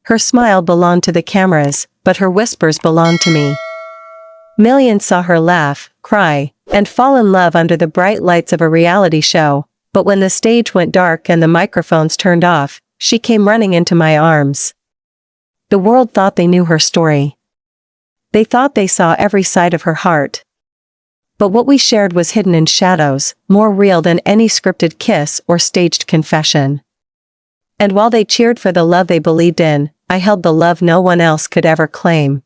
Her smile belonged to the cameras, but her whispers belonged to me. Millions saw her laugh, cry, and fall in love under the bright lights of a reality show, but when the stage went dark and the microphones turned off, she came running into my arms. The world thought they knew her story. They thought they saw every side of her heart. But what we shared was hidden in shadows, more real than any scripted kiss or staged confession. And while they cheered for the love they believed in, I held the love no one else could ever claim.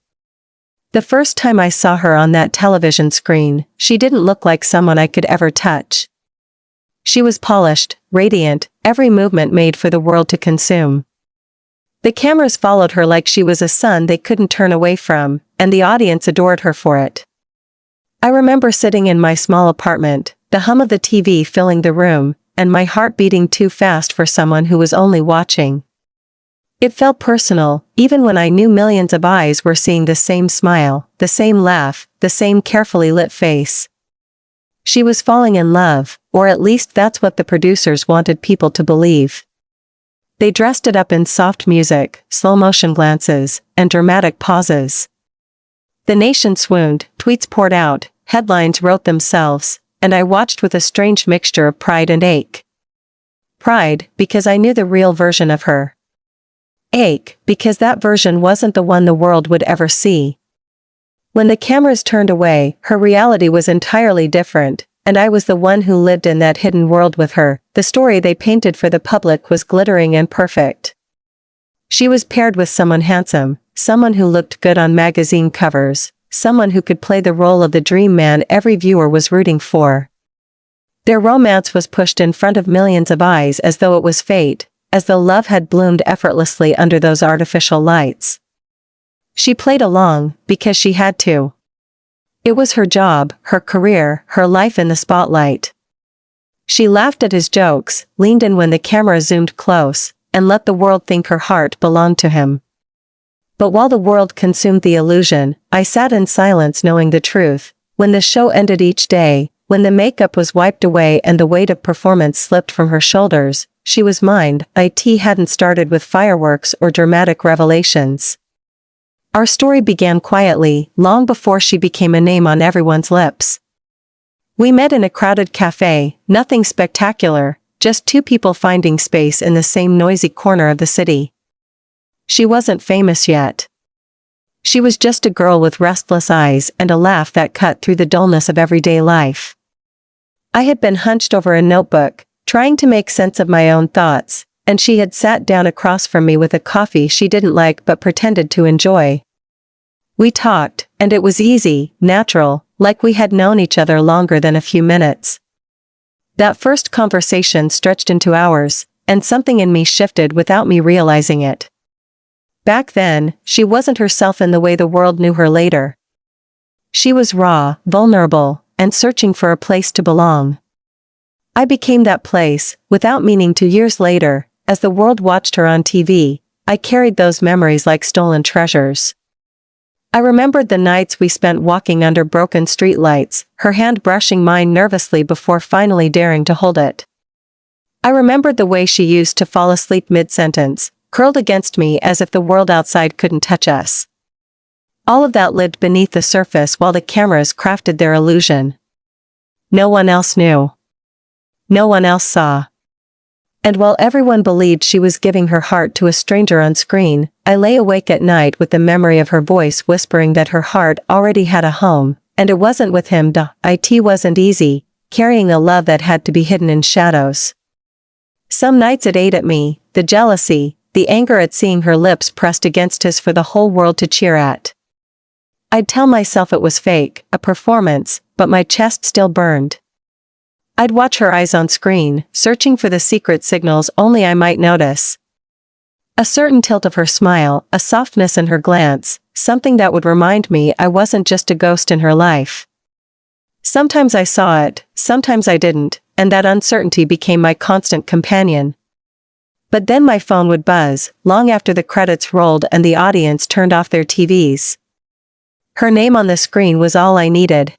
The first time I saw her on that television screen, she didn't look like someone I could ever touch. She was polished, radiant, every movement made for the world to consume. The cameras followed her like she was a sun they couldn't turn away from, and the audience adored her for it. I remember sitting in my small apartment, the hum of the TV filling the room, and my heart beating too fast for someone who was only watching. It felt personal, even when I knew millions of eyes were seeing the same smile, the same laugh, the same carefully lit face. She was falling in love, or at least that's what the producers wanted people to believe. They dressed it up in soft music, slow-motion glances, and dramatic pauses. The nation swooned, tweets poured out, headlines wrote themselves, and I watched with a strange mixture of pride and ache. Pride, because I knew the real version of her. Ache, because that version wasn't the one the world would ever see. When the cameras turned away, her reality was entirely different, and I was the one who lived in that hidden world with her. The story they painted for the public was glittering and perfect. She was paired with someone handsome, someone who looked good on magazine covers, someone who could play the role of the dream man every viewer was rooting for. Their romance was pushed in front of millions of eyes as though it was fate, as though love had bloomed effortlessly under those artificial lights. She played along, because she had to. It was her job, her career, her life in the spotlight. She laughed at his jokes, leaned in when the camera zoomed close, and let the world think her heart belonged to him. But while the world consumed the illusion, I sat in silence knowing the truth. When the show ended each day, when the makeup was wiped away and the weight of performance slipped from her shoulders, she was mine. It hadn't started with fireworks or dramatic revelations. Our story began quietly, long before she became a name on everyone's lips. We met in a crowded cafe, nothing spectacular, just two people finding space in the same noisy corner of the city. She wasn't famous yet. She was just a girl with restless eyes and a laugh that cut through the dullness of everyday life. I had been hunched over a notebook, trying to make sense of my own thoughts, and she had sat down across from me with a coffee she didn't like but pretended to enjoy. We talked, and it was easy, natural, like we had known each other longer than a few minutes. That first conversation stretched into hours, and something in me shifted without me realizing it. Back then, she wasn't herself in the way the world knew her later. She was raw, vulnerable, and searching for a place to belong. I became that place, without meaning to. Years later, as the world watched her on TV, I carried those memories like stolen treasures. I remembered the nights we spent walking under broken streetlights, her hand brushing mine nervously before finally daring to hold it. I remembered the way she used to fall asleep mid-sentence, curled against me as if the world outside couldn't touch us. All of that lived beneath the surface while the cameras crafted their illusion. No one else knew. No one else saw. And while everyone believed she was giving her heart to a stranger on screen, I lay awake at night with the memory of her voice whispering that her heart already had a home, and it wasn't with him. It wasn't easy, carrying a love that had to be hidden in shadows. Some nights it ate at me, the jealousy, the anger at seeing her lips pressed against his for the whole world to cheer at. I'd tell myself it was fake, a performance, but my chest still burned. I'd watch her eyes on screen, searching for the secret signals only I might notice. A certain tilt of her smile, a softness in her glance, something that would remind me I wasn't just a ghost in her life. Sometimes I saw it, sometimes I didn't, and that uncertainty became my constant companion. But then my phone would buzz, long after the credits rolled and the audience turned off their TVs. Her name on the screen was all I needed.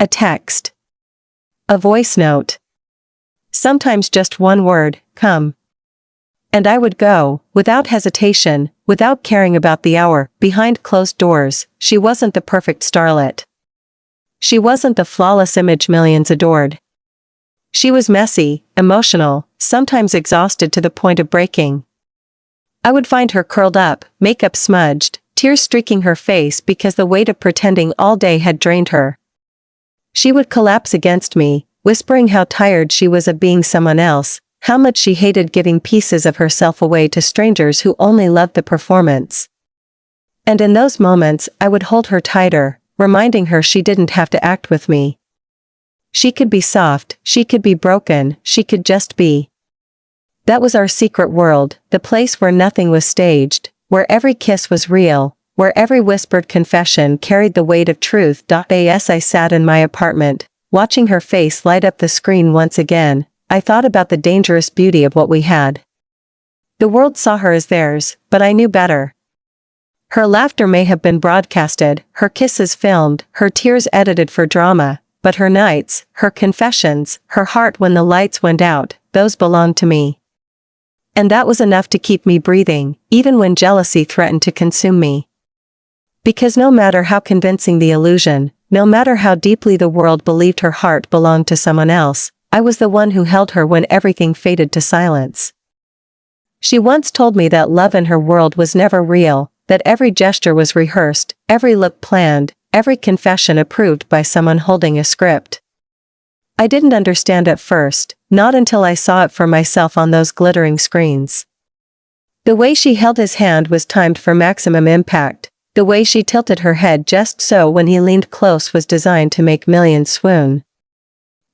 A text. A voice note. Sometimes just one word, come. And I would go, without hesitation, without caring about the hour, behind closed doors. She wasn't the perfect starlet. She wasn't the flawless image millions adored. She was messy, emotional, sometimes exhausted to the point of breaking. I would find her curled up, makeup smudged, tears streaking her face because the weight of pretending all day had drained her. She would collapse against me, whispering how tired she was of being someone else, how much she hated giving pieces of herself away to strangers who only loved the performance. And in those moments, I would hold her tighter, reminding her she didn't have to act with me. She could be soft, she could be broken, she could just be. That was our secret world, the place where nothing was staged, where every kiss was real, where every whispered confession carried the weight of truth. As I sat in my apartment, watching her face light up the screen once again, I thought about the dangerous beauty of what we had. The world saw her as theirs, but I knew better. Her laughter may have been broadcasted, her kisses filmed, her tears edited for drama, but her nights, her confessions, her heart when the lights went out, those belonged to me. And that was enough to keep me breathing, even when jealousy threatened to consume me. Because no matter how convincing the illusion, no matter how deeply the world believed her heart belonged to someone else, I was the one who held her when everything faded to silence. She once told me that love in her world was never real, that every gesture was rehearsed, every look planned, every confession approved by someone holding a script. I didn't understand at first, not until I saw it for myself on those glittering screens. The way she held his hand was timed for maximum impact, the way she tilted her head just so when he leaned close was designed to make millions swoon.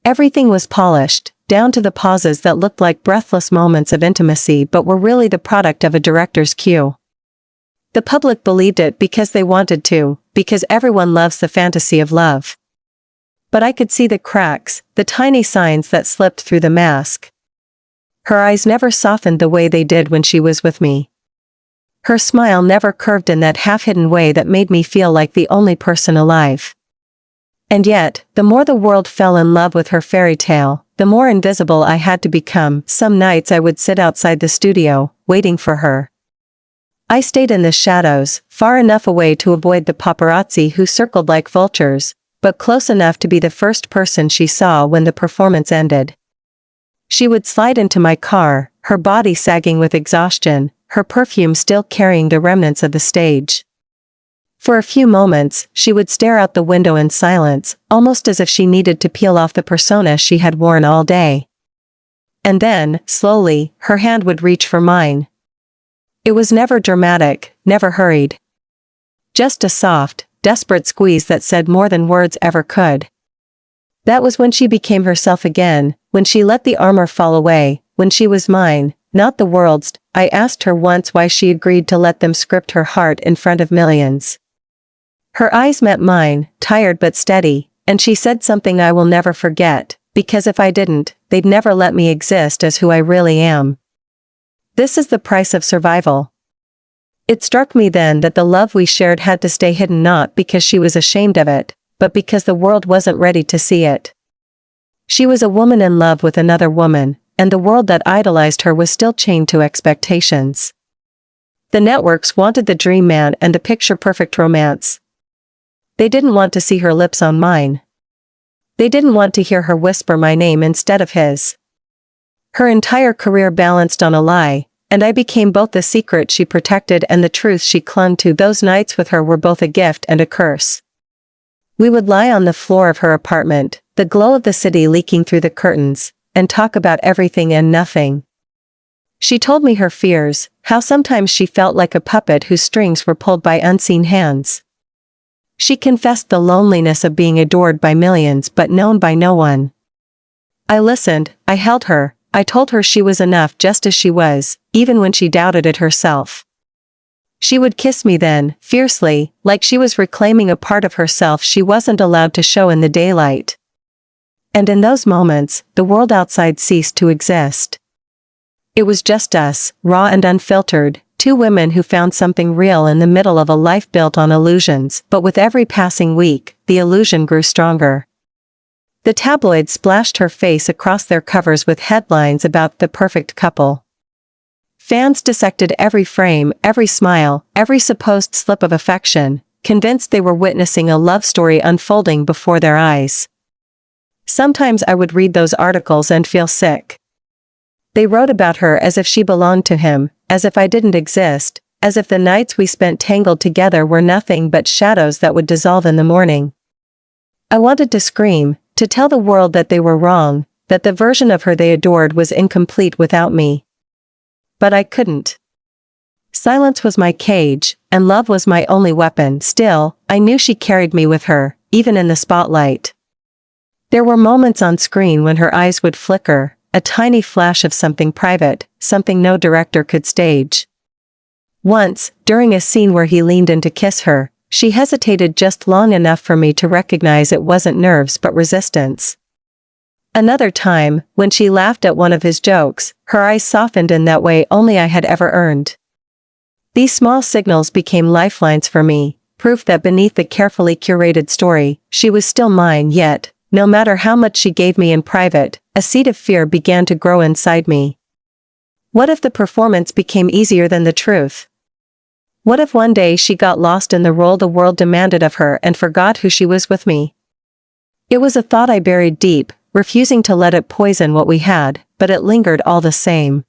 Everything was polished, down to the pauses that looked like breathless moments of intimacy but were really the product of a director's cue. The public believed it because they wanted to, because everyone loves the fantasy of love. But I could see the cracks, the tiny signs that slipped through the mask. Her eyes never softened the way they did when she was with me. Her smile never curved in that half-hidden way that made me feel like the only person alive. And yet, the more the world fell in love with her fairy tale, the more invisible I had to become. Some nights I would sit outside the studio, waiting for her. I stayed in the shadows, far enough away to avoid the paparazzi who circled like vultures, but close enough to be the first person she saw when the performance ended. She would slide into my car, her body sagging with exhaustion, her perfume still carrying the remnants of the stage. For a few moments, she would stare out the window in silence, almost as if she needed to peel off the persona she had worn all day. And then, slowly, her hand would reach for mine. It was never dramatic, never hurried. Just a soft, desperate squeeze that said more than words ever could. That was when she became herself again, when she let the armor fall away, when she was mine, not the world's. I asked her once why she agreed to let them script her heart in front of millions. Her eyes met mine, tired but steady, and she said something I will never forget, because if I didn't, they'd never let me exist as who I really am. This is the price of survival. It struck me then that the love we shared had to stay hidden not because she was ashamed of it, but because the world wasn't ready to see it. She was a woman in love with another woman, and the world that idolized her was still chained to expectations. The networks wanted the dream man and the picture-perfect romance. They didn't want to see her lips on mine. They didn't want to hear her whisper my name instead of his. Her entire career balanced on a lie, and I became both the secret she protected and the truth she clung to. Those nights with her were both a gift and a curse. We would lie on the floor of her apartment, the glow of the city leaking through the curtains, and talk about everything and nothing. She told me her fears, how sometimes she felt like a puppet whose strings were pulled by unseen hands. She confessed the loneliness of being adored by millions but known by no one. I listened, I held her, I told her she was enough just as she was, even when she doubted it herself. She would kiss me then, fiercely, like she was reclaiming a part of herself she wasn't allowed to show in the daylight. And in those moments, the world outside ceased to exist. It was just us, raw and unfiltered, two women who found something real in the middle of a life built on illusions. But with every passing week, the illusion grew stronger. The tabloids splashed her face across their covers with headlines about the perfect couple. Fans dissected every frame, every smile, every supposed slip of affection, convinced they were witnessing a love story unfolding before their eyes. Sometimes I would read those articles and feel sick. They wrote about her as if she belonged to him, as if I didn't exist, as if the nights we spent tangled together were nothing but shadows that would dissolve in the morning. I wanted to scream, to tell the world that they were wrong, that the version of her they adored was incomplete without me. But I couldn't. Silence was my cage, and love was my only weapon. Still, I knew she carried me with her, even in the spotlight. There were moments on screen when her eyes would flicker, a tiny flash of something private, something no director could stage. Once, during a scene where he leaned in to kiss her, she hesitated just long enough for me to recognize it wasn't nerves but resistance. Another time, when she laughed at one of his jokes, her eyes softened in that way only I had ever earned. These small signals became lifelines for me, proof that beneath the carefully curated story, she was still mine. Yet, no matter how much she gave me in private, a seed of fear began to grow inside me. What if the performance became easier than the truth? What if one day she got lost in the role the world demanded of her and forgot who she was with me? It was a thought I buried deep, refusing to let it poison what we had, but it lingered all the same.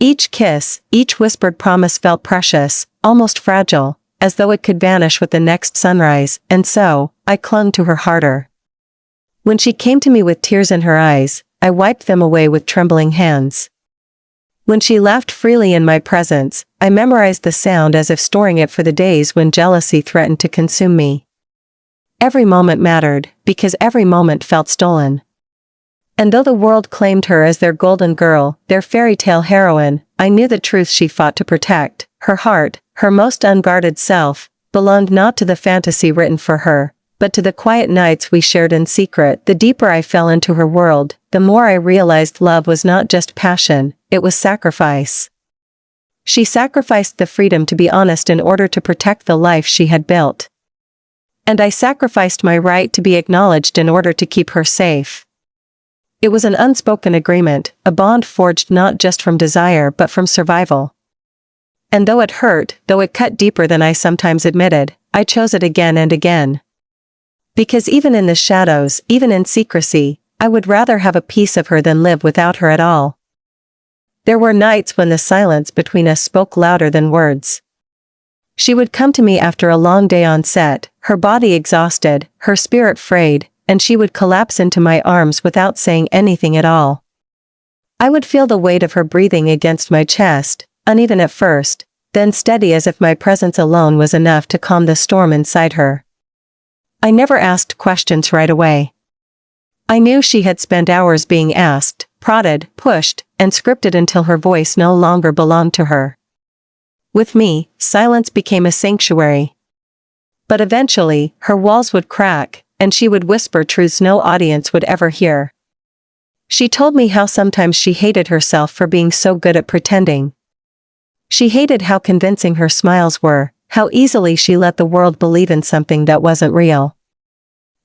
Each kiss, each whispered promise felt precious, almost fragile, as though it could vanish with the next sunrise, and so, I clung to her harder. When she came to me with tears in her eyes, I wiped them away with trembling hands. When she laughed freely in my presence, I memorized the sound as if storing it for the days when jealousy threatened to consume me. Every moment mattered, because every moment felt stolen. And though the world claimed her as their golden girl, their fairy tale heroine, I knew the truth she fought to protect. Her heart, her most unguarded self, belonged not to the fantasy written for her, but to the quiet nights we shared in secret. The deeper I fell into her world, the more I realized love was not just passion, it was sacrifice. She sacrificed the freedom to be honest in order to protect the life she had built. And I sacrificed my right to be acknowledged in order to keep her safe. It was an unspoken agreement, a bond forged not just from desire but from survival. And though it hurt, though it cut deeper than I sometimes admitted, I chose it again and again. Because even in the shadows, even in secrecy, I would rather have a piece of her than live without her at all. There were nights when the silence between us spoke louder than words. She would come to me after a long day on set, her body exhausted, her spirit frayed, and she would collapse into my arms without saying anything at all. I would feel the weight of her breathing against my chest, uneven at first, then steady as if my presence alone was enough to calm the storm inside her. I never asked questions right away. I knew she had spent hours being asked, prodded, pushed, and scripted until her voice no longer belonged to her. With me, silence became a sanctuary. But eventually, her walls would crack, and she would whisper truths no audience would ever hear. She told me how sometimes she hated herself for being so good at pretending. She hated how convincing her smiles were, how easily she let the world believe in something that wasn't real.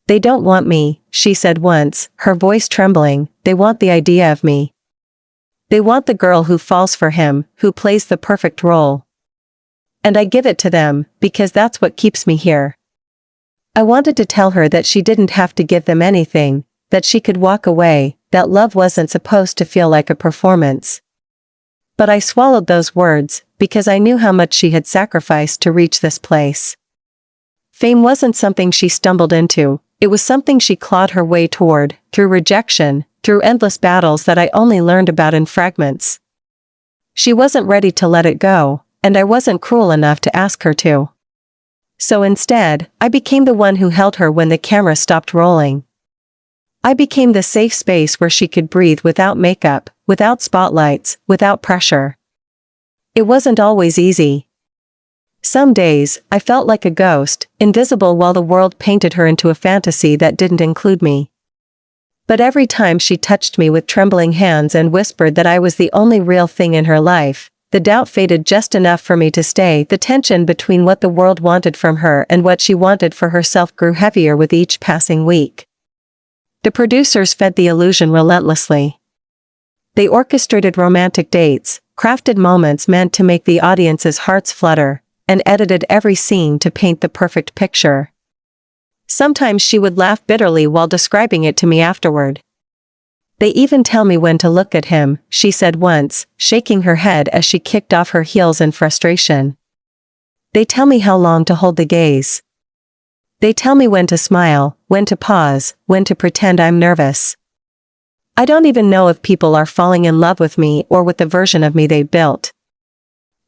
"They don't want me," she said once, her voice trembling, "they want the idea of me. They want the girl who falls for him, who plays the perfect role. And I give it to them, because that's what keeps me here." I wanted to tell her that she didn't have to give them anything, that she could walk away, that love wasn't supposed to feel like a performance. But I swallowed those words, because I knew how much she had sacrificed to reach this place. Fame wasn't something she stumbled into, it was something she clawed her way toward, through rejection, through endless battles that I only learned about in fragments. She wasn't ready to let it go, and I wasn't cruel enough to ask her to. So instead, I became the one who held her when the camera stopped rolling. I became the safe space where she could breathe without makeup, without spotlights, without pressure. It wasn't always easy. Some days, I felt like a ghost, invisible while the world painted her into a fantasy that didn't include me. But every time she touched me with trembling hands and whispered that I was the only real thing in her life, the doubt faded just enough for me to stay. The tension between what the world wanted from her and what she wanted for herself grew heavier with each passing week. The producers fed the illusion relentlessly. They orchestrated romantic dates, crafted moments meant to make the audience's hearts flutter, and edited every scene to paint the perfect picture. Sometimes she would laugh bitterly while describing it to me afterward. "They even tell me when to look at him," she said once, shaking her head as she kicked off her heels in frustration. "They tell me how long to hold the gaze. They tell me when to smile, when to pause, when to pretend I'm nervous. I don't even know if people are falling in love with me or with the version of me they built."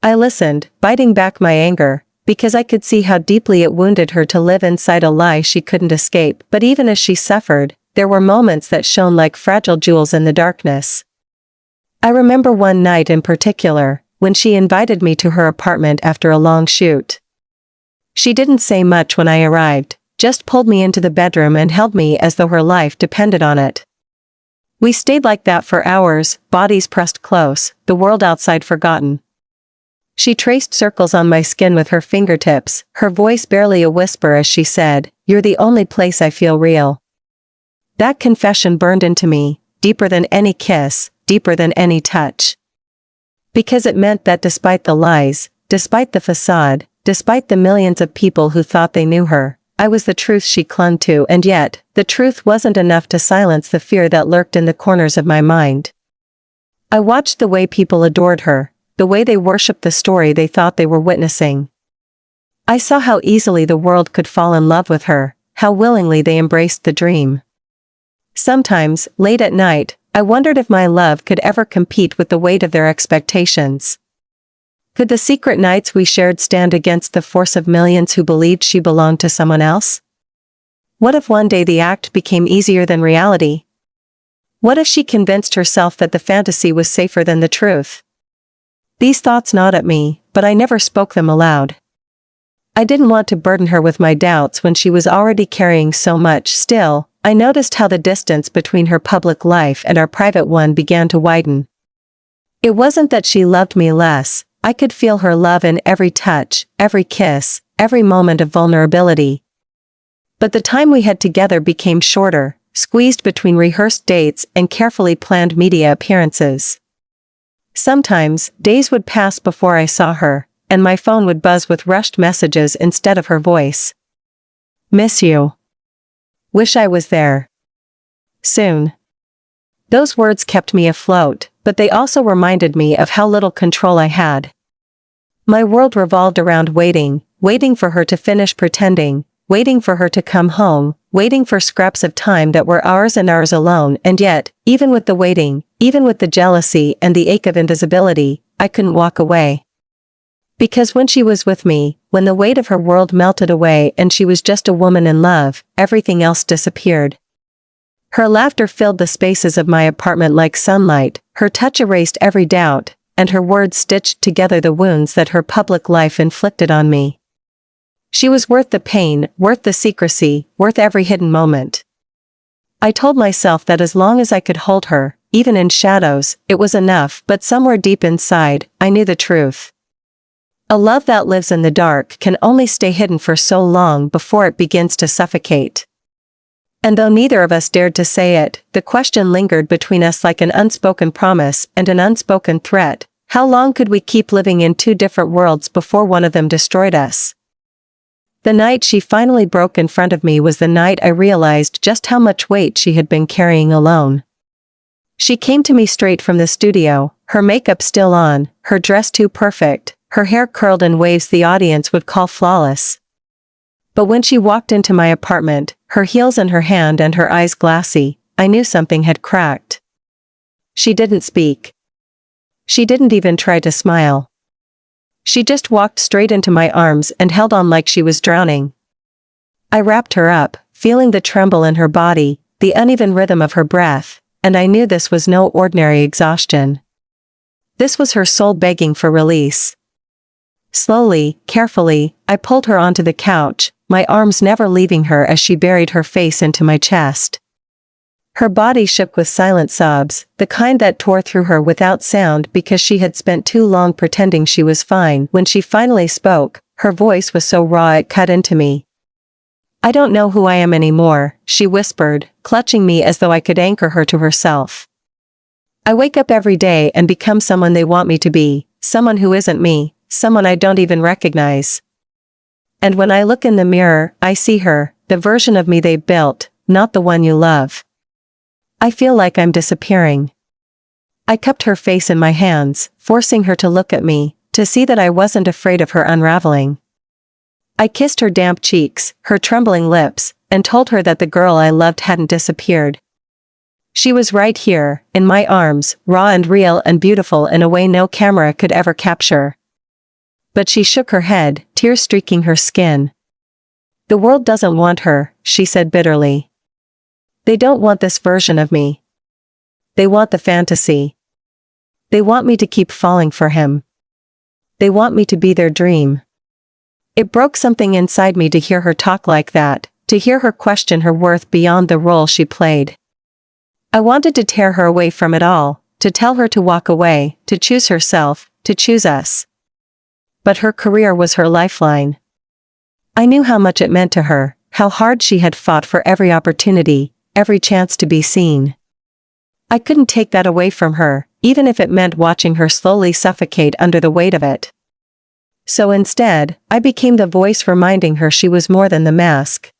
I listened, biting back my anger, because I could see how deeply it wounded her to live inside a lie she couldn't escape. But even as she suffered, there were moments that shone like fragile jewels in the darkness. I remember one night in particular, when she invited me to her apartment after a long shoot. She didn't say much when I arrived, just pulled me into the bedroom and held me as though her life depended on it. We stayed like that for hours, bodies pressed close, the world outside forgotten. She traced circles on my skin with her fingertips, her voice barely a whisper as she said, "You're the only place I feel real." That confession burned into me, deeper than any kiss, deeper than any touch. Because it meant that despite the lies, despite the facade, despite the millions of people who thought they knew her, I was the truth she clung to, and yet, the truth wasn't enough to silence the fear that lurked in the corners of my mind. I watched the way people adored her, the way they worshipped the story they thought they were witnessing. I saw how easily the world could fall in love with her, how willingly they embraced the dream. Sometimes, late at night, I wondered if my love could ever compete with the weight of their expectations. Could the secret nights we shared stand against the force of millions who believed she belonged to someone else? What if one day the act became easier than reality? What if she convinced herself that the fantasy was safer than the truth? These thoughts gnawed at me, but I never spoke them aloud. I didn't want to burden her with my doubts when she was already carrying so much. Still, I noticed how the distance between her public life and our private one began to widen. It wasn't that she loved me less. I could feel her love in every touch, every kiss, every moment of vulnerability. But the time we had together became shorter, squeezed between rehearsed dates and carefully planned media appearances. Sometimes, days would pass before I saw her, and my phone would buzz with rushed messages instead of her voice. "Miss you. Wish I was there. Soon." Those words kept me afloat, but they also reminded me of how little control I had. My world revolved around waiting, waiting for her to finish pretending, waiting for her to come home, waiting for scraps of time that were ours and ours alone. And yet, even with the waiting, even with the jealousy and the ache of invisibility, I couldn't walk away. Because when she was with me, when the weight of her world melted away and she was just a woman in love, everything else disappeared. Her laughter filled the spaces of my apartment like sunlight, her touch erased every doubt, and her words stitched together the wounds that her public life inflicted on me. She was worth the pain, worth the secrecy, worth every hidden moment. I told myself that as long as I could hold her, even in shadows, it was enough, but somewhere deep inside, I knew the truth. A love that lives in the dark can only stay hidden for so long before it begins to suffocate. And though neither of us dared to say it, the question lingered between us like an unspoken promise and an unspoken threat. How long could we keep living in two different worlds before one of them destroyed us? The night she finally broke in front of me was the night I realized just how much weight she had been carrying alone. She came to me straight from the studio, her makeup still on, her dress too perfect, her hair curled in waves the audience would call flawless. But when she walked into my apartment, her heels in her hand and her eyes glassy, I knew something had cracked. She didn't speak. She didn't even try to smile. She just walked straight into my arms and held on like she was drowning. I wrapped her up, feeling the tremble in her body, the uneven rhythm of her breath, and I knew this was no ordinary exhaustion. This was her soul begging for release. Slowly, carefully, I pulled her onto the couch, my arms never leaving her as she buried her face into my chest. Her body shook with silent sobs, the kind that tore through her without sound because she had spent too long pretending she was fine. When she finally spoke, her voice was so raw it cut into me. "I don't know who I am anymore," she whispered, clutching me as though I could anchor her to herself. I wake up every day and become someone they want me to be, someone who isn't me, someone I don't even recognize. And when I look in the mirror, I see her, the version of me they built, not the one you love. I feel like I'm disappearing. I cupped her face in my hands, forcing her to look at me, to see that I wasn't afraid of her unraveling. I kissed her damp cheeks, her trembling lips, and told her that the girl I loved hadn't disappeared. She was right here, in my arms, raw and real and beautiful in a way no camera could ever capture. But she shook her head, tears streaking her skin. The world doesn't want her, she said bitterly. They don't want this version of me. They want the fantasy. They want me to keep falling for him. They want me to be their dream. It broke something inside me to hear her talk like that, to hear her question her worth beyond the role she played. I wanted to tear her away from it all, to tell her to walk away, to choose herself, to choose us. But her career was her lifeline. I knew how much it meant to her, how hard she had fought for every opportunity, every chance to be seen. I couldn't take that away from her, even if it meant watching her slowly suffocate under the weight of it. So instead, I became the voice reminding her she was more than the mask.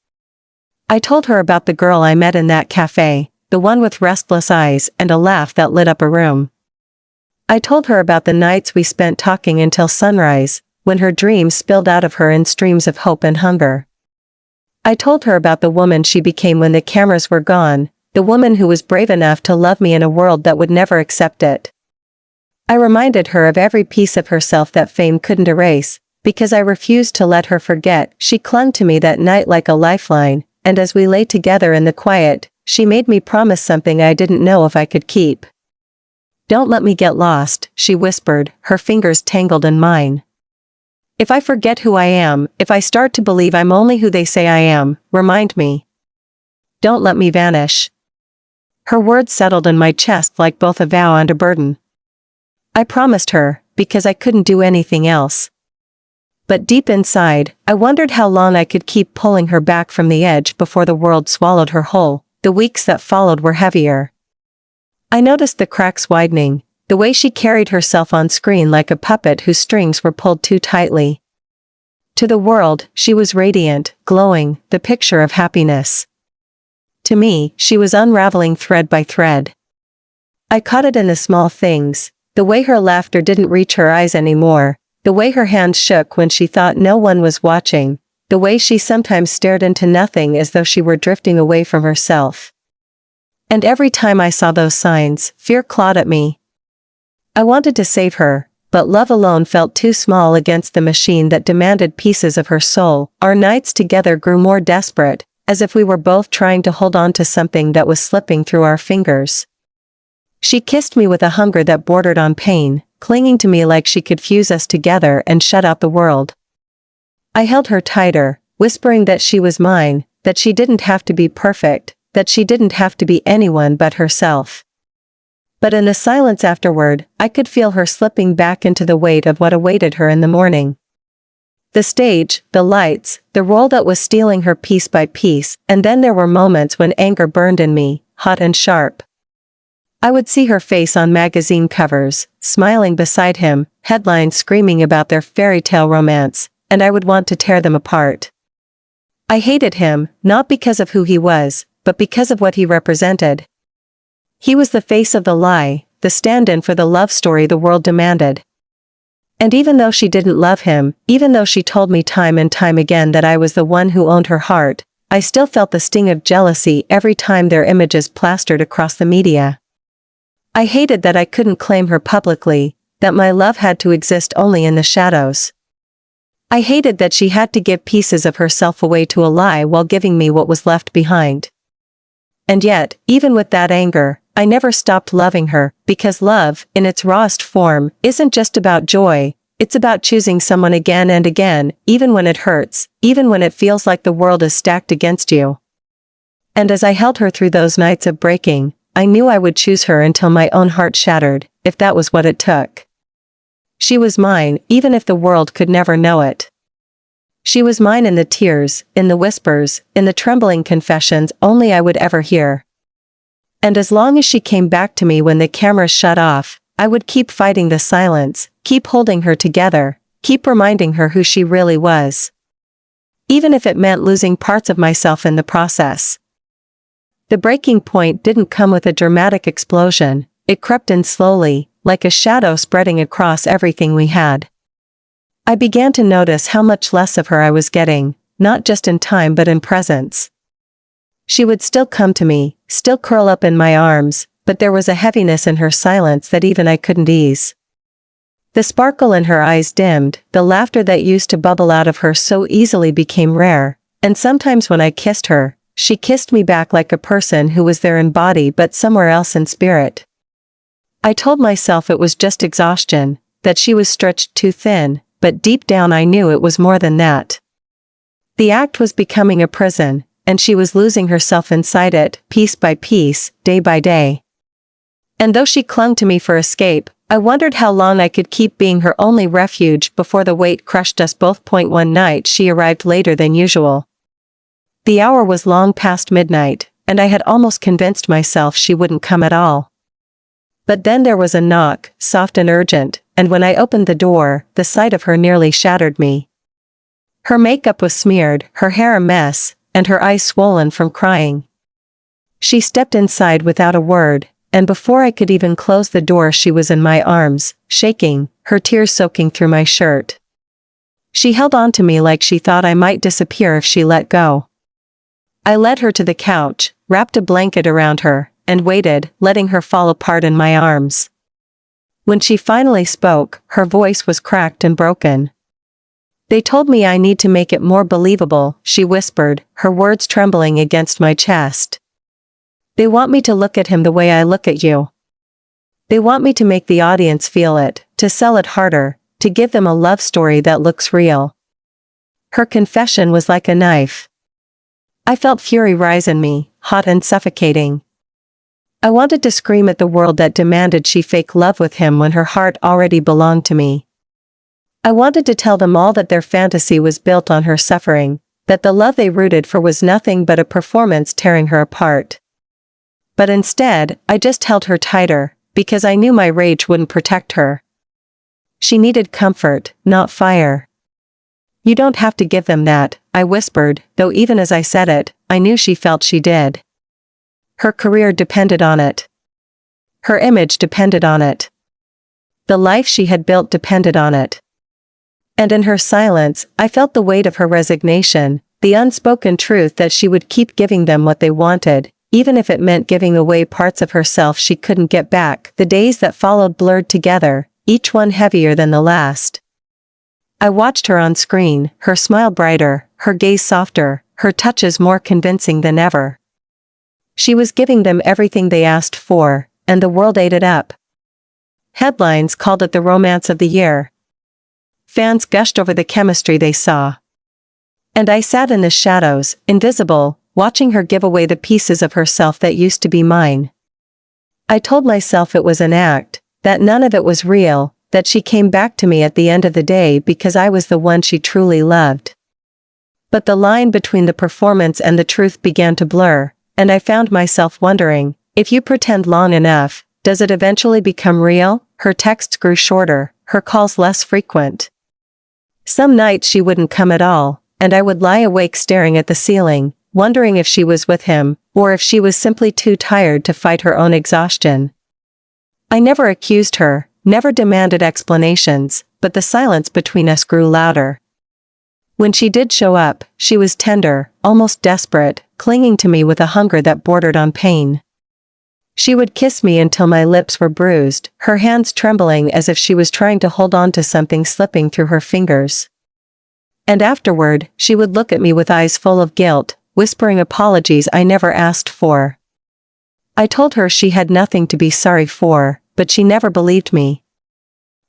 I told her about the girl I met in that cafe, the one with restless eyes and a laugh that lit up a room. I told her about the nights we spent talking until sunrise, when her dreams spilled out of her in streams of hope and hunger. I told her about the woman she became when the cameras were gone, the woman who was brave enough to love me in a world that would never accept it. I reminded her of every piece of herself that fame couldn't erase, because I refused to let her forget. She clung to me that night like a lifeline, and as we lay together in the quiet, she made me promise something I didn't know if I could keep. Don't let me get lost, she whispered, her fingers tangled in mine. If I forget who I am, if I start to believe I'm only who they say I am, remind me. Don't let me vanish. Her words settled in my chest like both a vow and a burden. I promised her, because I couldn't do anything else. But deep inside, I wondered how long I could keep pulling her back from the edge before the world swallowed her whole. The weeks that followed were heavier. I noticed the cracks widening, the way she carried herself on screen like a puppet whose strings were pulled too tightly. To the world, she was radiant, glowing, the picture of happiness. To me, she was unraveling thread by thread. I caught it in the small things, the way her laughter didn't reach her eyes anymore, the way her hands shook when she thought no one was watching, the way she sometimes stared into nothing as though she were drifting away from herself. And every time I saw those signs, fear clawed at me. I wanted to save her, but love alone felt too small against the machine that demanded pieces of her soul. Our nights together grew more desperate, as if we were both trying to hold on to something that was slipping through our fingers. She kissed me with a hunger that bordered on pain, clinging to me like she could fuse us together and shut out the world. I held her tighter, whispering that she was mine, that she didn't have to be perfect, that she didn't have to be anyone but herself. But in the silence afterward, I could feel her slipping back into the weight of what awaited her in the morning. The stage, the lights, the role that was stealing her piece by piece, and then there were moments when anger burned in me, hot and sharp. I would see her face on magazine covers, smiling beside him, headlines screaming about their fairy tale romance, and I would want to tear them apart. I hated him, not because of who he was, but because of what he represented. He was the face of the lie, the stand-in for the love story the world demanded. And even though she didn't love him, even though she told me time and time again that I was the one who owned her heart, I still felt the sting of jealousy every time their images plastered across the media. I hated that I couldn't claim her publicly, that my love had to exist only in the shadows. I hated that she had to give pieces of herself away to a lie while giving me what was left behind. And yet, even with that anger, I never stopped loving her, because love, in its rawest form, isn't just about joy, it's about choosing someone again and again, even when it hurts, even when it feels like the world is stacked against you. And as I held her through those nights of breaking, I knew I would choose her until my own heart shattered, if that was what it took. She was mine, even if the world could never know it. She was mine in the tears, in the whispers, in the trembling confessions only I would ever hear. And as long as she came back to me when the cameras shut off, I would keep fighting the silence, keep holding her together, keep reminding her who she really was. Even if it meant losing parts of myself in the process. The breaking point didn't come with a dramatic explosion, it crept in slowly, like a shadow spreading across everything we had. I began to notice how much less of her I was getting, not just in time but in presence. She would still come to me, still curl up in my arms, but there was a heaviness in her silence that even I couldn't ease. The sparkle in her eyes dimmed, the laughter that used to bubble out of her so easily became rare, and sometimes when I kissed her, she kissed me back like a person who was there in body but somewhere else in spirit. I told myself it was just exhaustion, that she was stretched too thin, but deep down I knew it was more than that. The act was becoming a prison, and she was losing herself inside it, piece by piece, day by day. And though she clung to me for escape, I wondered how long I could keep being her only refuge before the weight crushed us both. One night she arrived later than usual. The hour was long past midnight, and I had almost convinced myself she wouldn't come at all. But then there was a knock, soft and urgent, and when I opened the door, the sight of her nearly shattered me. Her makeup was smeared, her hair a mess, and her eyes swollen from crying. She stepped inside without a word, and before I could even close the door she was in my arms, shaking, her tears soaking through my shirt. She held on to me like she thought I might disappear if she let go. I led her to the couch, wrapped a blanket around her, and waited, letting her fall apart in my arms. When she finally spoke, her voice was cracked and broken. "They told me I need to make it more believable," she whispered, her words trembling against my chest. "They want me to look at him the way I look at you. They want me to make the audience feel it, to sell it harder, to give them a love story that looks real." Her confession was like a knife. I felt fury rise in me, hot and suffocating. I wanted to scream at the world that demanded she fake love with him when her heart already belonged to me. I wanted to tell them all that their fantasy was built on her suffering, that the love they rooted for was nothing but a performance tearing her apart. But instead, I just held her tighter, because I knew my rage wouldn't protect her. She needed comfort, not fire. "You don't have to give them that," I whispered, though even as I said it, I knew she felt she did. Her career depended on it. Her image depended on it. The life she had built depended on it. And in her silence, I felt the weight of her resignation, the unspoken truth that she would keep giving them what they wanted, even if it meant giving away parts of herself she couldn't get back. The days that followed blurred together, each one heavier than the last. I watched her on screen, her smile brighter, her gaze softer, her touches more convincing than ever. She was giving them everything they asked for, and the world ate it up. Headlines called it the romance of the year. Fans gushed over the chemistry they saw. And I sat in the shadows, invisible, watching her give away the pieces of herself that used to be mine. I told myself it was an act, that none of it was real, that she came back to me at the end of the day because I was the one she truly loved. But the line between the performance and the truth began to blur, and I found myself wondering, if you pretend long enough, does it eventually become real? Her texts grew shorter, her calls less frequent. Some nights she wouldn't come at all, and I would lie awake staring at the ceiling, wondering if she was with him, or if she was simply too tired to fight her own exhaustion. I never accused her, never demanded explanations, but the silence between us grew louder. When she did show up, she was tender, almost desperate, clinging to me with a hunger that bordered on pain. She would kiss me until my lips were bruised, her hands trembling as if she was trying to hold on to something slipping through her fingers. And afterward, she would look at me with eyes full of guilt, whispering apologies I never asked for. I told her she had nothing to be sorry for, but she never believed me.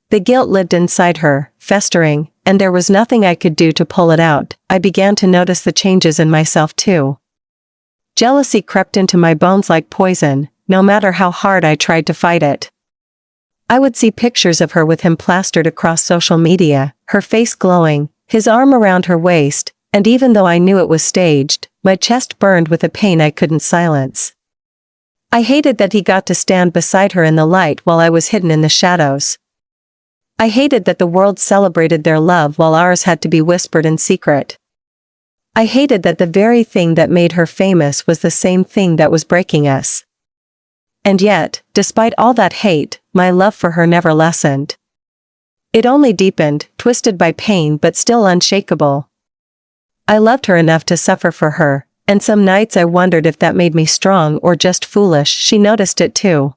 The guilt lived inside her, festering, and there was nothing I could do to pull it out. I began to notice the changes in myself too. Jealousy crept into my bones like poison, no matter how hard I tried to fight it. I would see pictures of her with him plastered across social media, her face glowing, his arm around her waist, and even though I knew it was staged, my chest burned with a pain I couldn't silence. I hated that he got to stand beside her in the light while I was hidden in the shadows. I hated that the world celebrated their love while ours had to be whispered in secret. I hated that the very thing that made her famous was the same thing that was breaking us. And yet, despite all that hate, my love for her never lessened. It only deepened, twisted by pain but still unshakable. I loved her enough to suffer for her, and some nights I wondered if that made me strong or just foolish. She noticed it too.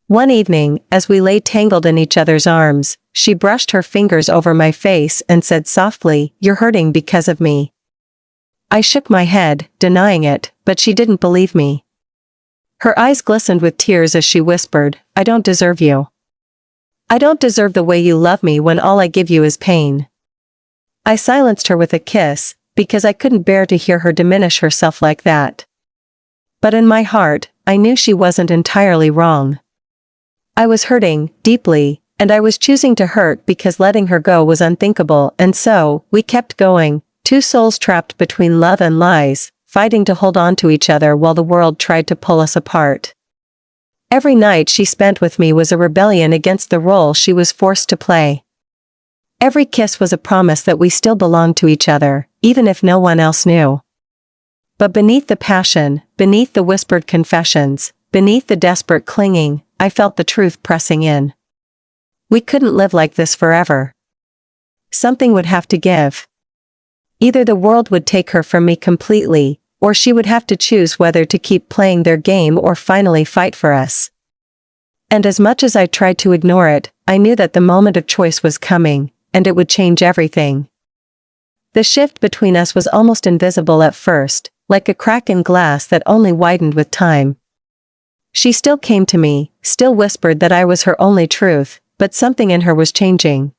One evening, as we lay tangled in each other's arms, she brushed her fingers over my face and said softly, "You're hurting because of me." I shook my head, denying it, but she didn't believe me. Her eyes glistened with tears as she whispered, "I don't deserve you. I don't deserve the way you love me when all I give you is pain." I silenced her with a kiss, because I couldn't bear to hear her diminish herself like that. But in my heart, I knew she wasn't entirely wrong. I was hurting, deeply, and I was choosing to hurt because letting her go was unthinkable, and so, we kept going, two souls trapped between love and lies, fighting to hold on to each other while the world tried to pull us apart. Every night she spent with me was a rebellion against the role she was forced to play. Every kiss was a promise that we still belonged to each other, even if no one else knew. But beneath the passion, beneath the whispered confessions, beneath the desperate clinging, I felt the truth pressing in. We couldn't live like this forever. Something would have to give. Either the world would take her from me completely, or she would have to choose whether to keep playing their game or finally fight for us. And as much as I tried to ignore it, I knew that the moment of choice was coming, and it would change everything. The shift between us was almost invisible at first, like a crack in glass that only widened with time. She still came to me, still whispered that I was her only truth, but something in her was changing.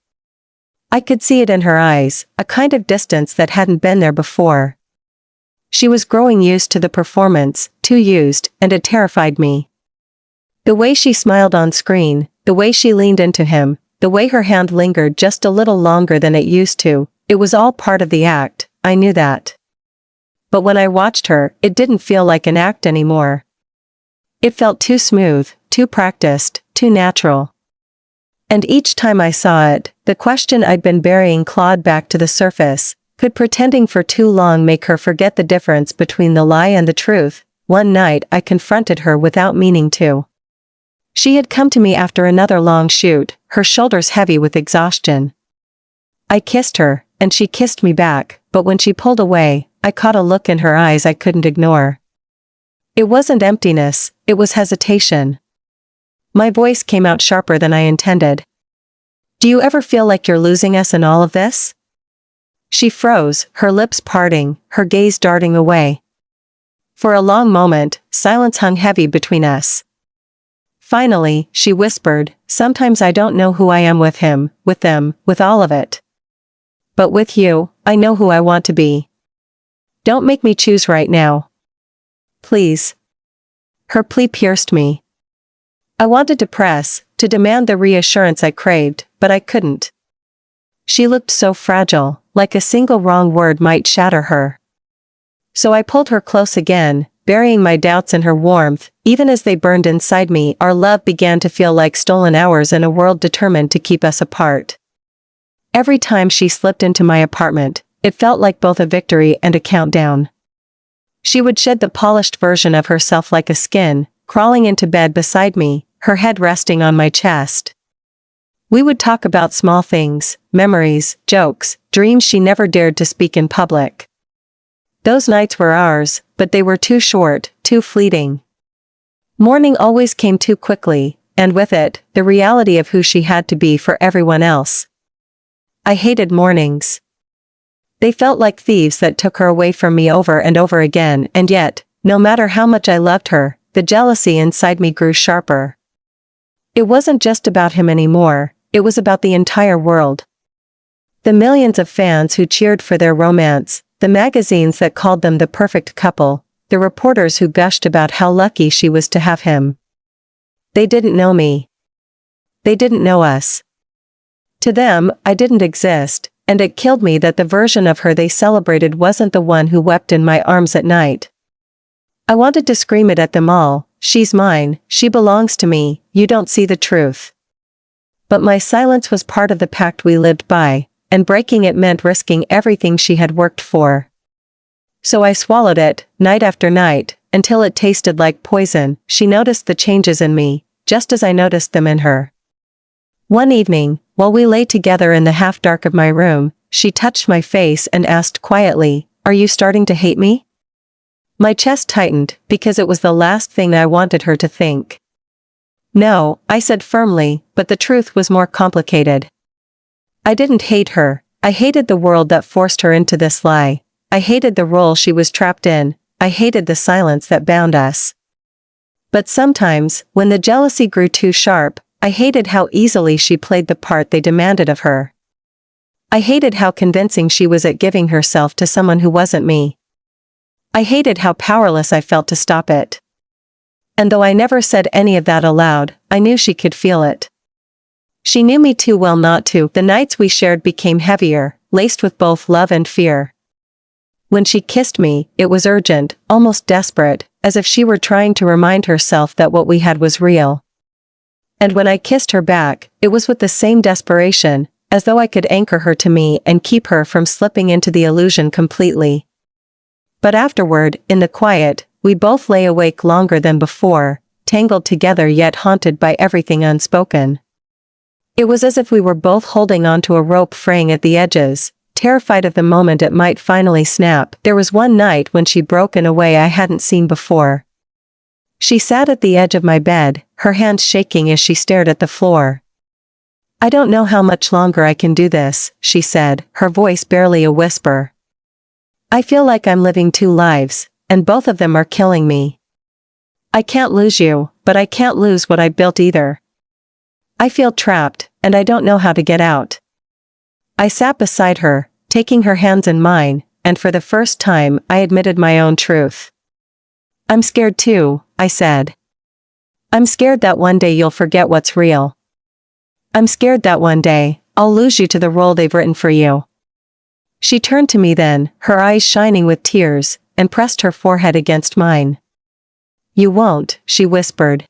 I could see it in her eyes, a kind of distance that hadn't been there before. She was growing used to the performance, too used, and it terrified me. The way she smiled on screen, the way she leaned into him, the way her hand lingered just a little longer than it used to, it was all part of the act, I knew that. But when I watched her, it didn't feel like an act anymore. It felt too smooth, too practiced, too natural. And each time I saw it, the question I'd been burying clawed back to the surface: could pretending for too long make her forget the difference between the lie and the truth? One night I confronted her without meaning to. She had come to me after another long shoot, her shoulders heavy with exhaustion. I kissed her, and she kissed me back, but when she pulled away, I caught a look in her eyes I couldn't ignore. It wasn't emptiness, it was hesitation. My voice came out sharper than I intended. "Do you ever feel like you're losing us in all of this?" She froze, her lips parting, her gaze darting away. For a long moment, silence hung heavy between us. Finally, she whispered, "Sometimes I don't know who I am with him, with them, with all of it. But with you, I know who I want to be. Don't make me choose right now. Please." Her plea pierced me. I wanted to press, to demand the reassurance I craved, but I couldn't. She looked so fragile, like a single wrong word might shatter her. So I pulled her close again, burying my doubts in her warmth. Even as they burned inside me, our love began to feel like stolen hours in a world determined to keep us apart. Every time she slipped into my apartment, it felt like both a victory and a countdown. She would shed the polished version of herself like a skin, crawling into bed beside me, her head resting on my chest. We would talk about small things, memories, jokes, dreams she never dared to speak in public. Those nights were ours, but they were too short, too fleeting. Morning always came too quickly, and with it, the reality of who she had to be for everyone else. I hated mornings. They felt like thieves that took her away from me over and over again, and yet, no matter how much I loved her, the jealousy inside me grew sharper. It wasn't just about him anymore, it was about the entire world. The millions of fans who cheered for their romance, the magazines that called them the perfect couple, the reporters who gushed about how lucky she was to have him. They didn't know me. They didn't know us. To them, I didn't exist, and it killed me that the version of her they celebrated wasn't the one who wept in my arms at night. I wanted to scream it at them all, "She's mine, she belongs to me, you don't see the truth." But my silence was part of the pact we lived by, and breaking it meant risking everything she had worked for. So I swallowed it, night after night, until it tasted like poison. She noticed the changes in me, just as I noticed them in her. One evening, while we lay together in the half-dark of my room, she touched my face and asked quietly, "Are you starting to hate me?" My chest tightened, because it was the last thing I wanted her to think. "No," I said firmly, but the truth was more complicated. I didn't hate her. I hated the world that forced her into this lie. I hated the role she was trapped in. I hated the silence that bound us. But sometimes, when the jealousy grew too sharp, I hated how easily she played the part they demanded of her. I hated how convincing she was at giving herself to someone who wasn't me. I hated how powerless I felt to stop it. And though I never said any of that aloud, I knew she could feel it. She knew me too well not to. The nights we shared became heavier, laced with both love and fear. When she kissed me, it was urgent, almost desperate, as if she were trying to remind herself that what we had was real. And when I kissed her back, it was with the same desperation, as though I could anchor her to me and keep her from slipping into the illusion completely. But afterward, in the quiet, we both lay awake longer than before, tangled together yet haunted by everything unspoken. It was as if we were both holding onto a rope fraying at the edges, terrified of the moment it might finally snap. There was one night when she broke in a way I hadn't seen before. She sat at the edge of my bed, her hands shaking as she stared at the floor. "I don't know how much longer I can do this," she said, her voice barely a whisper. "I feel like I'm living two lives, and both of them are killing me. I can't lose you, but I can't lose what I built either. I feel trapped, and I don't know how to get out." I sat beside her, taking her hands in mine, and for the first time I admitted my own truth. "I'm scared too," I said. "I'm scared that one day you'll forget what's real. I'm scared that one day, I'll lose you to the role they've written for you." She turned to me then, her eyes shining with tears, and pressed her forehead against mine. "You won't," she whispered.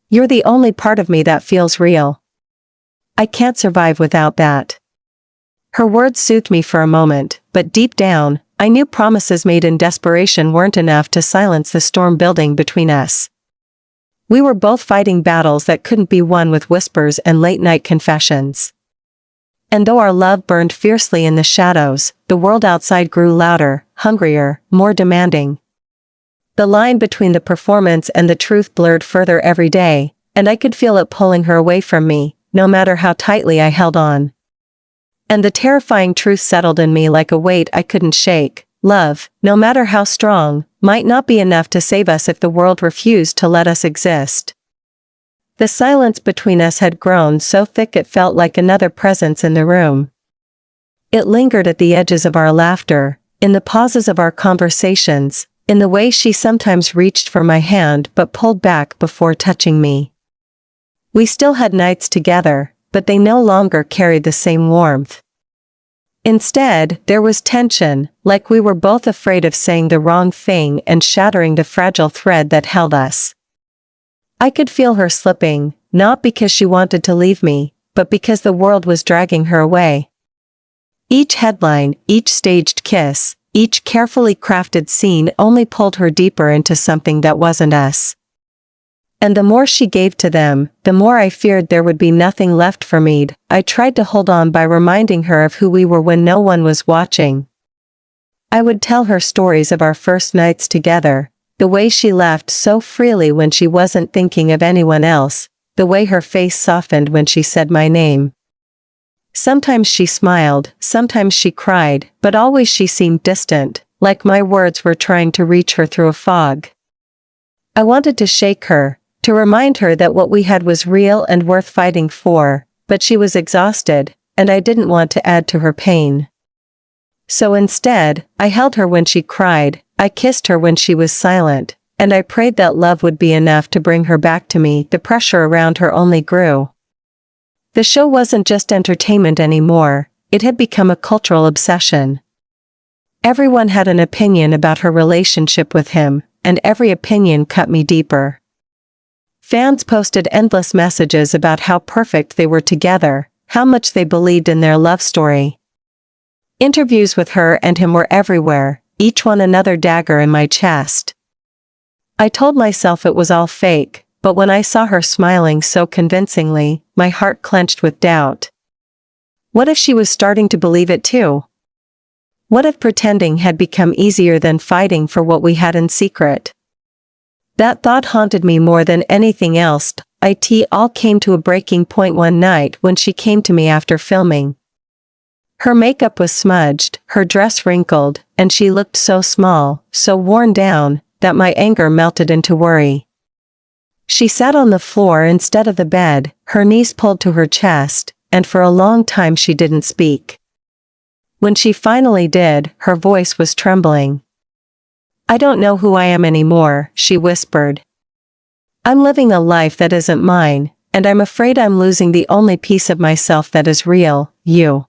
"You're the only part of me that feels real. I can't survive without that." Her words soothed me for a moment, but deep down, I knew promises made in desperation weren't enough to silence the storm building between us. We were both fighting battles that couldn't be won with whispers and late-night confessions. And though our love burned fiercely in the shadows, the world outside grew louder, hungrier, more demanding. The line between the performance and the truth blurred further every day, and I could feel it pulling her away from me, no matter how tightly I held on. And the terrifying truth settled in me like a weight I couldn't shake. Love, no matter how strong, might not be enough to save us if the world refused to let us exist. The silence between us had grown so thick it felt like another presence in the room. It lingered at the edges of our laughter, in the pauses of our conversations, in the way she sometimes reached for my hand but pulled back before touching me. We still had nights together, but they no longer carried the same warmth. Instead, there was tension, like we were both afraid of saying the wrong thing and shattering the fragile thread that held us. I could feel her slipping, not because she wanted to leave me, but because the world was dragging her away. Each headline, each staged kiss, each carefully crafted scene only pulled her deeper into something that wasn't us. And the more she gave to them, the more I feared there would be nothing left for me. I tried to hold on by reminding her of who we were when no one was watching. I would tell her stories of our first nights together, the way she laughed so freely when she wasn't thinking of anyone else, the way her face softened when she said my name. Sometimes she smiled, sometimes she cried, but always she seemed distant, like my words were trying to reach her through a fog. I wanted to shake her, to remind her that what we had was real and worth fighting for, but she was exhausted, and I didn't want to add to her pain. So instead, I held her when she cried, I kissed her when she was silent, and I prayed that love would be enough to bring her back to me. The pressure around her only grew. The show wasn't just entertainment anymore, it had become a cultural obsession. Everyone had an opinion about her relationship with him, and every opinion cut me deeper. Fans posted endless messages about how perfect they were together, how much they believed in their love story. Interviews with her and him were everywhere, each one another dagger in my chest. I told myself it was all fake, but when I saw her smiling so convincingly, my heart clenched with doubt. What if she was starting to believe it too? What if pretending had become easier than fighting for what we had in secret? That thought haunted me more than anything else. It all came to a breaking point one night when she came to me after filming. Her makeup was smudged, her dress wrinkled, and she looked so small, so worn down, that my anger melted into worry. She sat on the floor instead of the bed, her knees pulled to her chest, and for a long time she didn't speak. When she finally did, her voice was trembling. "I don't know who I am anymore," she whispered. "I'm living a life that isn't mine, and I'm afraid I'm losing the only piece of myself that is real, you."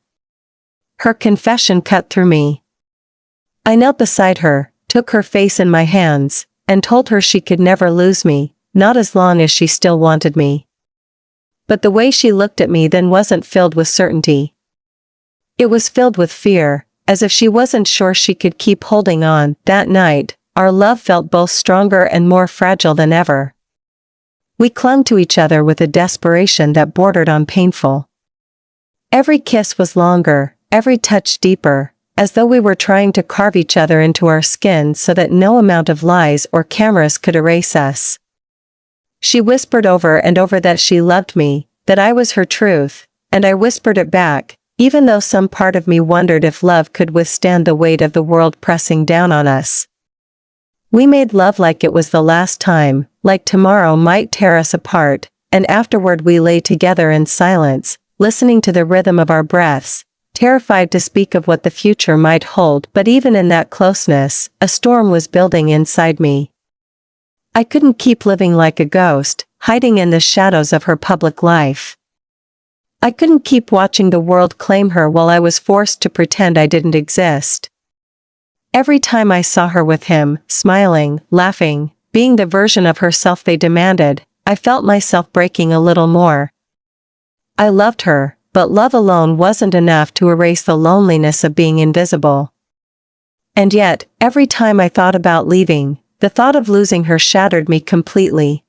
Her confession cut through me. I knelt beside her, took her face in my hands, and told her she could never lose me, not as long as she still wanted me. But the way she looked at me then wasn't filled with certainty. It was filled with fear, as if she wasn't sure she could keep holding on. That night, our love felt both stronger and more fragile than ever. We clung to each other with a desperation that bordered on painful. Every kiss was longer, every touch deeper, as though we were trying to carve each other into our skin so that no amount of lies or cameras could erase us. She whispered over and over that she loved me, that I was her truth, and I whispered it back, even though some part of me wondered if love could withstand the weight of the world pressing down on us. We made love like it was the last time, like tomorrow might tear us apart, and afterward we lay together in silence, listening to the rhythm of our breaths, terrified to speak of what the future might hold. But even in that closeness, a storm was building inside me. I couldn't keep living like a ghost, hiding in the shadows of her public life. I couldn't keep watching the world claim her while I was forced to pretend I didn't exist. Every time I saw her with him, smiling, laughing, being the version of herself they demanded, I felt myself breaking a little more. I loved her, but love alone wasn't enough to erase the loneliness of being invisible. And yet, every time I thought about leaving, the thought of losing her shattered me completely.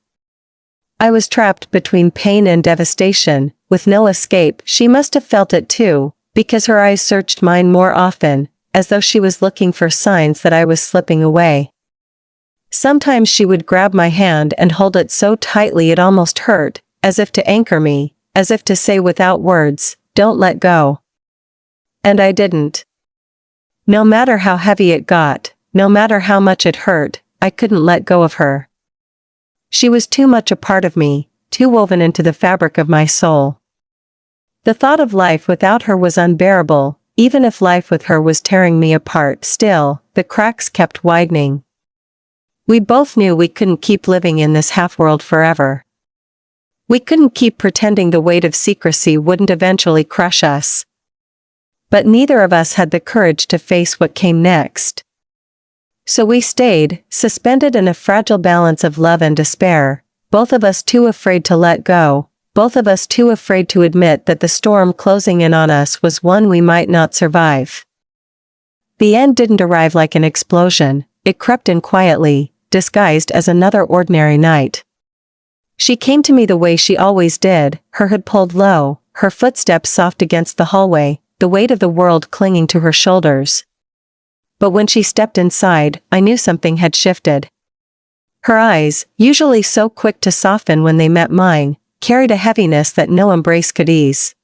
I was trapped between pain and devastation, with no escape. She must have felt it too, because her eyes searched mine more often, as though she was looking for signs that I was slipping away. Sometimes she would grab my hand and hold it so tightly it almost hurt, as if to anchor me, as if to say without words, "Don't let go." And I didn't. No matter how heavy it got, no matter how much it hurt, I couldn't let go of her. She was too much a part of me, too woven into the fabric of my soul. The thought of life without her was unbearable, even if life with her was tearing me apart. Still, the cracks kept widening. We both knew we couldn't keep living in this half-world forever. We couldn't keep pretending the weight of secrecy wouldn't eventually crush us. But neither of us had the courage to face what came next. So we stayed, suspended in a fragile balance of love and despair, both of us too afraid to let go, both of us too afraid to admit that the storm closing in on us was one we might not survive. The end didn't arrive like an explosion, it crept in quietly, disguised as another ordinary night. She came to me the way she always did, her hood pulled low, her footsteps soft against the hallway, the weight of the world clinging to her shoulders. But when she stepped inside, I knew something had shifted. Her eyes, usually so quick to soften when they met mine, carried a heaviness that no embrace could ease.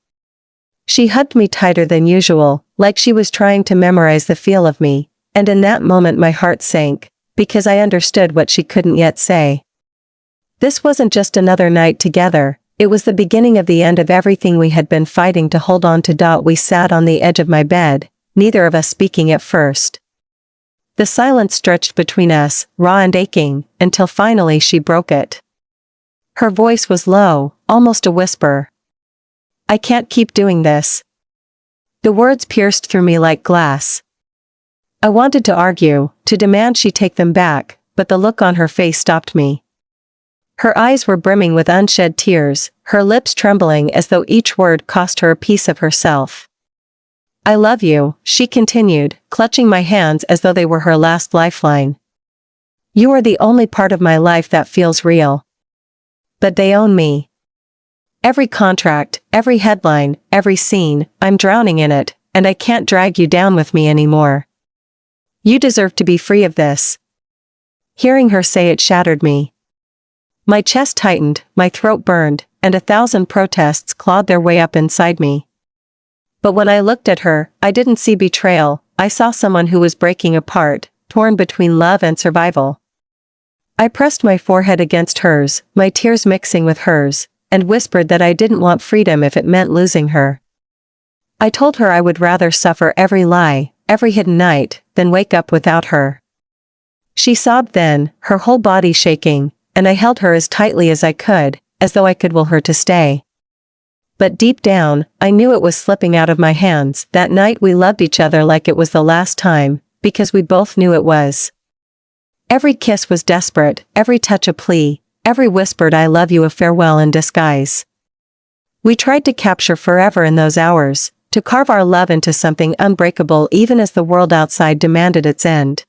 She hugged me tighter than usual, like she was trying to memorize the feel of me, and in that moment my heart sank, because I understood what she couldn't yet say. This wasn't just another night together, it was the beginning of the end of everything we had been fighting to hold on to. We sat on the edge of my bed, neither of us speaking at first. The silence stretched between us, raw and aching, until finally she broke it. Her voice was low, almost a whisper. "I can't keep doing this." The words pierced through me like glass. I wanted to argue, to demand she take them back, but the look on her face stopped me. Her eyes were brimming with unshed tears, her lips trembling as though each word cost her a piece of herself. "I love you," she continued, clutching my hands as though they were her last lifeline. "You are the only part of my life that feels real. But they own me. Every contract, every headline, every scene, I'm drowning in it, and I can't drag you down with me anymore. You deserve to be free of this." Hearing her say it shattered me. My chest tightened, my throat burned, and 1,000 protests clawed their way up inside me. But when I looked at her, I didn't see betrayal, I saw someone who was breaking apart, torn between love and survival. I pressed my forehead against hers, my tears mixing with hers, and whispered that I didn't want freedom if it meant losing her. I told her I would rather suffer every lie, every hidden night, than wake up without her. She sobbed then, her whole body shaking, and I held her as tightly as I could, as though I could will her to stay. But deep down, I knew it was slipping out of my hands. That night we loved each other like it was the last time, because we both knew it was. Every kiss was desperate, every touch a plea, every whispered "I love you" a farewell in disguise. We tried to capture forever in those hours, to carve our love into something unbreakable even as the world outside demanded its end.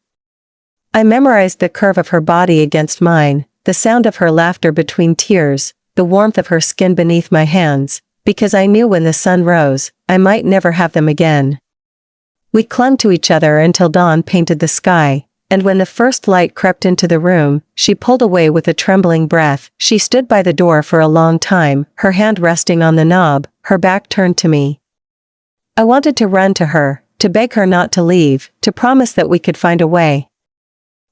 I memorized the curve of her body against mine, the sound of her laughter between tears, the warmth of her skin beneath my hands, because I knew when the sun rose, I might never have them again. We clung to each other until dawn painted the sky, and when the first light crept into the room, she pulled away with a trembling breath. She stood by the door for a long time, her hand resting on the knob, her back turned to me. I wanted to run to her, to beg her not to leave, to promise that we could find a way.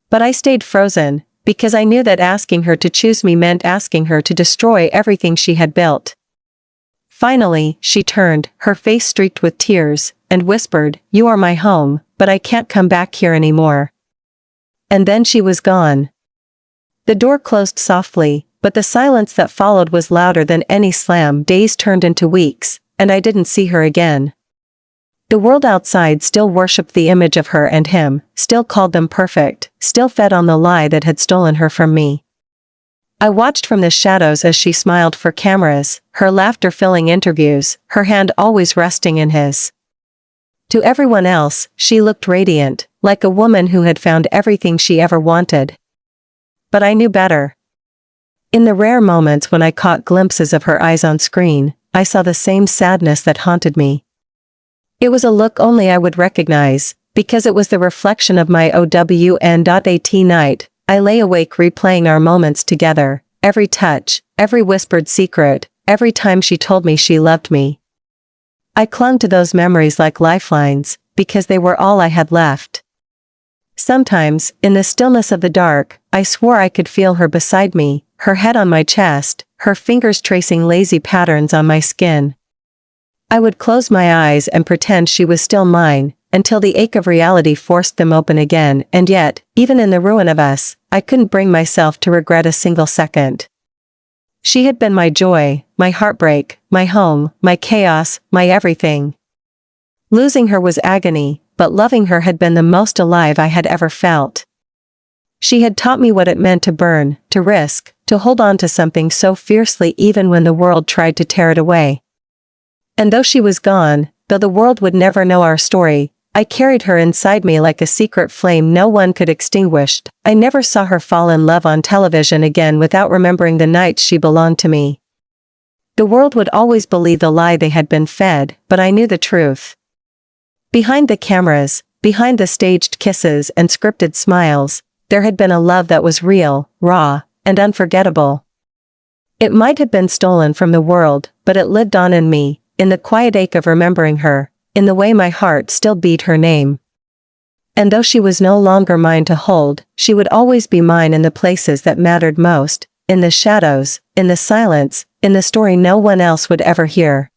But I stayed frozen, because I knew that asking her to choose me meant asking her to destroy everything she had built. Finally, she turned, her face streaked with tears, and whispered, "You are my home, but I can't come back here anymore." And then she was gone. The door closed softly, but the silence that followed was louder than any slam. Days turned into weeks, and I didn't see her again. The world outside still worshipped the image of her and him, still called them perfect, still fed on the lie that had stolen her from me. I watched from the shadows as she smiled for cameras, her laughter filling interviews, her hand always resting in his. To everyone else, she looked radiant, like a woman who had found everything she ever wanted. But I knew better. In the rare moments when I caught glimpses of her eyes on screen, I saw the same sadness that haunted me. It was a look only I would recognize, because it was the reflection of my OWN.AT night. I lay awake replaying our moments together, every touch, every whispered secret, every time she told me she loved me. I clung to those memories like lifelines, because they were all I had left. Sometimes, in the stillness of the dark, I swore I could feel her beside me, her head on my chest, her fingers tracing lazy patterns on my skin. I would close my eyes and pretend she was still mine, until the ache of reality forced them open again, and yet, even in the ruin of us, I couldn't bring myself to regret a single second. She had been my joy, my heartbreak, my home, my chaos, my everything. Losing her was agony, but loving her had been the most alive I had ever felt. She had taught me what it meant to burn, to risk, to hold on to something so fiercely even when the world tried to tear it away. And though she was gone, though the world would never know our story, I carried her inside me like a secret flame no one could extinguish. I never saw her fall in love on television again without remembering the nights she belonged to me. The world would always believe the lie they had been fed, but I knew the truth. Behind the cameras, behind the staged kisses and scripted smiles, there had been a love that was real, raw, and unforgettable. It might have been stolen from the world, but it lived on in me, in the quiet ache of remembering her, in the way my heart still beat her name. And though she was no longer mine to hold, she would always be mine in the places that mattered most, in the shadows, in the silence, in the story no one else would ever hear.